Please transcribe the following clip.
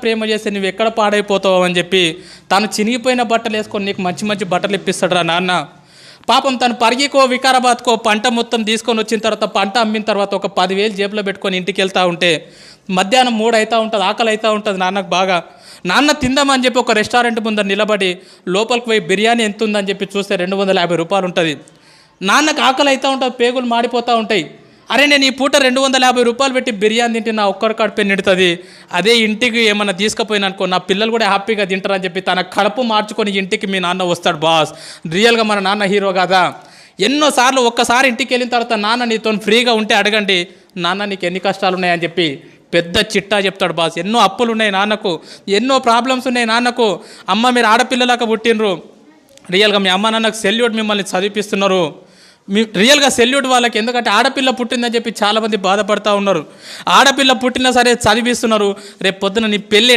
ప్రేమ చేస్తే నువ్వు ఎక్కడ పాడైపోతావు అని చెప్పి తను చినిగిపోయిన బట్టలు వేసుకొని నీకు మంచి మంచి బట్టలు ఇప్పిస్తాడురా నాన్న. పాపం తను పరిగికో వికారాబాద్కో పంట మొత్తం తీసుకొని వచ్చిన తర్వాత పంట అమ్మిన తర్వాత ఒక 10,000 జేబులో పెట్టుకొని ఇంటికి వెళ్తూ ఉంటే మధ్యాహ్నం 3 అవుతూ ఉంటుంది, ఆకలి అవుతూ ఉంటుంది నాన్నకు బాగా. నాన్న తిందామని చెప్పి ఒక రెస్టారెంట్ ముందర నిలబడి లోపలికి పోయి బిర్యానీ ఎంత ఉందని చెప్పి చూస్తే 250 రూపాయలు ఉంటుంది. నాన్నకు ఆకలి అవుతూ ఉంటుంది, పేగులు మాడిపోతూ ఉంటాయి. అరే నేను ఈ పూట 250 రూపాయలు పెట్టి బిర్యానీ తింటే నా ఒక్కరి కడుపు నిండుతుంది, అదే ఇంటికి ఏమన్నా తీసుకుపోయినా అనుకో నా పిల్లలు కూడా హ్యాపీగా తింటారని చెప్పి తన కడుపు మార్చుకొని ఇంటికి మీ నాన్న వస్తాడు బాస్. రియల్గా మన నాన్న హీరో కదా. ఎన్నోసార్లు ఒక్కసారి ఇంటికి వెళ్ళిన తర్వాత నాన్న నీతో ఫ్రీగా ఉంటే అడగండి, నాన్న నీకు ఎన్ని కష్టాలు ఉన్నాయని చెప్పి పెద్ద చిట్టా చెప్తాడు బాస్. ఎన్నో అప్పులు ఉన్నాయి నాన్నకు, ఎన్నో ప్రాబ్లమ్స్ ఉన్నాయి నాన్నకు. అమ్మ మీరు ఆడపిల్లలాగా పుట్టినరు, రియల్గా మీ అమ్మ నాన్నకు సెల్యూట్, మిమ్మల్ని చదివిపిస్తున్నారు. రియల్గా సెల్యూట్ వాళ్ళకి. ఎందుకంటే ఆడపిల్ల పుట్టిందని చెప్పి చాలామంది బాధపడుతూ ఉన్నారు. ఆడపిల్ల పుట్టినా సరే చదివిస్తున్నారు. రేపు పొద్దున నీ పెళ్ళి